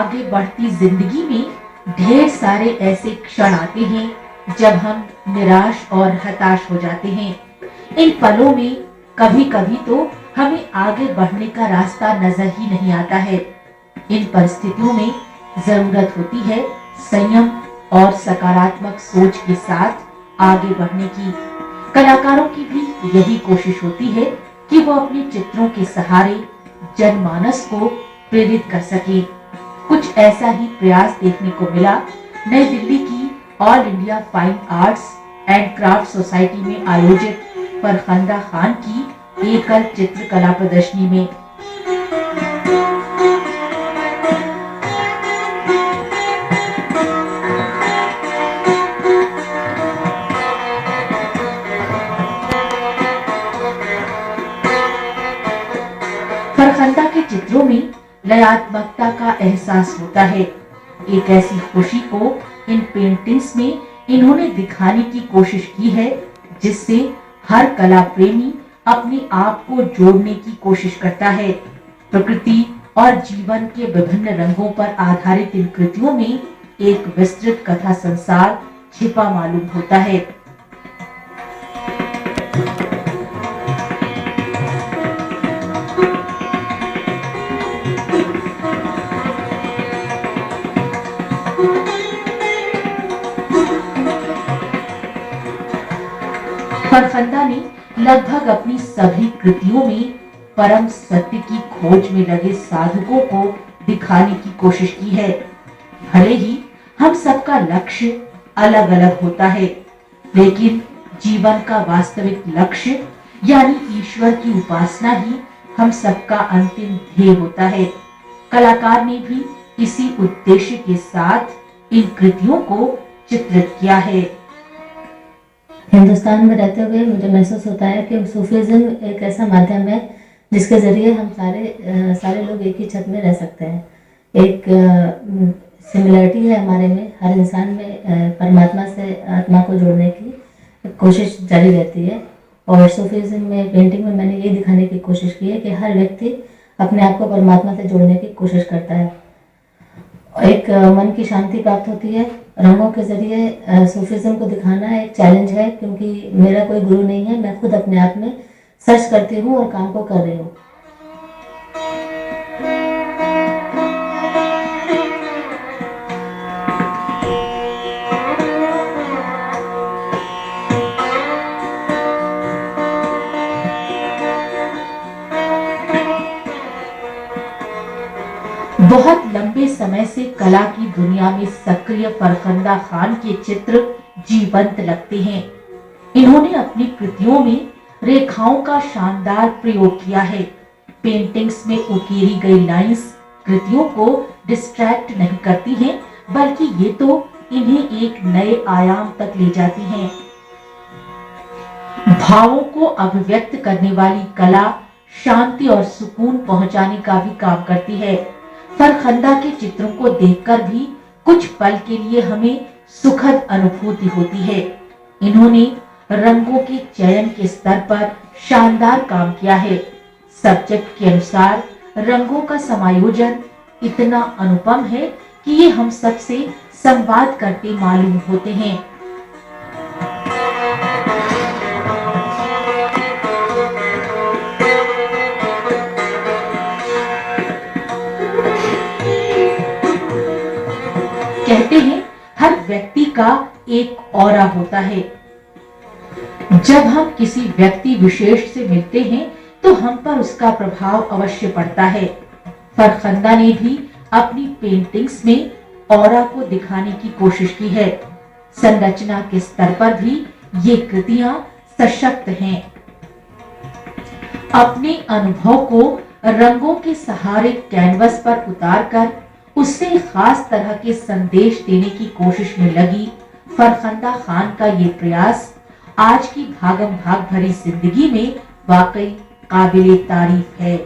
आगे बढ़ती जिंदगी में ढेर सारे ऐसे क्षण आते हैं जब हम निराश और हताश हो जाते हैं। इन पलों में कभी कभी तो हमें आगे बढ़ने का रास्ता नजर ही नहीं आता है। इन परिस्थितियों में जरूरत होती है संयम और सकारात्मक सोच के साथ आगे बढ़ने की। कलाकारों की भी यही कोशिश होती है कि वो अपने चित्रों के सहारे जनमानस को प्रेरित कर सके। कुछ ऐसा ही प्रयास देखने को मिला नई दिल्ली की all India fine arts and craft society में आयोजित फरखंदा खान की एकल चित्रकला प्रदर्शनी में। फरखंदा के चित्रों में लयात्मकता का एहसास होता है। एक ऐसी खुशी को इन पेंटिंग्स में इन्होंने दिखाने की कोशिश की है जिससे हर कला प्रेमी अपने आप को जोड़ने की कोशिश करता है। प्रकृति और जीवन के विभिन्न रंगों पर आधारित इन कृतियों में एक विस्तृत कथा संसार छिपा मालूम होता है। फरखंदा ने लगभग अपनी सभी कृतियों में परम सत्य की खोज में लगे साधकों को दिखाने की कोशिश की है। भले ही हम सबका लक्ष्य अलग अलग होता है, लेकिन जीवन का वास्तविक लक्ष्य यानी ईश्वर की उपासना ही हम सबका अंतिम ध्येय होता है। कलाकार ने भी इसी उद्देश्य के साथ इन कृतियों को चित्रित किया है। हिंदुस्तान में रहते हुए मुझे महसूस होता है कि सूफीज़्म एक ऐसा माध्यम है जिसके ज़रिए हम सारे लोग एक ही छत में रह सकते हैं। एक सिमिलरिटी है हमारे में, हर इंसान में परमात्मा से आत्मा को जोड़ने की कोशिश जारी रहती है। और सूफीज़्म में पेंटिंग में मैंने ये दिखाने की कोशिश की है कि हर व्यक्ति अपने आप को परमात्मा से जोड़ने की कोशिश करता है। एक मन की शांति प्राप्त होती है। रंगों के जरिए सूफीज़्म को दिखाना एक चैलेंज है, क्योंकि मेरा कोई गुरु नहीं है, मैं खुद अपने आप में सर्च करती हूँ और काम को कर रही हूँ। बहुत लंबे समय से कला की दुनिया में सक्रिय फरखंदा खान के चित्र जीवंत लगते हैं। इन्होंने अपनी कृतियों में रेखाओं का शानदार प्रयोग किया है। पेंटिंग्स में उकेरी गई लाइंस कृतियों को डिस्ट्रैक्ट नहीं करती हैं, बल्कि ये तो इन्हें एक नए आयाम तक ले जाती हैं। भावों को अभिव्यक्त करने वाली कला शांति और सुकून पहुंचाने का भी काम करती है। फरखंदा के चित्रों को देखकर भी कुछ पल के लिए हमें सुखद अनुभूति होती है। इन्होंने रंगों के चयन के स्तर पर शानदार काम किया है। सब्जेक्ट के अनुसार रंगों का समायोजन इतना अनुपम है कि ये हम सबसे संवाद करते मालूम होते हैं। कहते हैं हर व्यक्ति का एक ऑरा होता है। जब हम किसी व्यक्ति विशेष से मिलते हैं तो हम पर उसका प्रभाव अवश्य पड़ता है। फरखंदा ने भी अपनी पेंटिंग्स में ऑरा को दिखाने की कोशिश की है। संरचना के स्तर पर भी ये कृतियां सशक्त हैं। अपने अनुभव को रंगों के सहारे कैनवस पर उतारकर उससे खास तरह के संदेश देने की कोशिश में लगी फरखंदा खान का ये प्रयास आज की भागम भाग भरी जिंदगी में वाकई काबिले तारीफ है।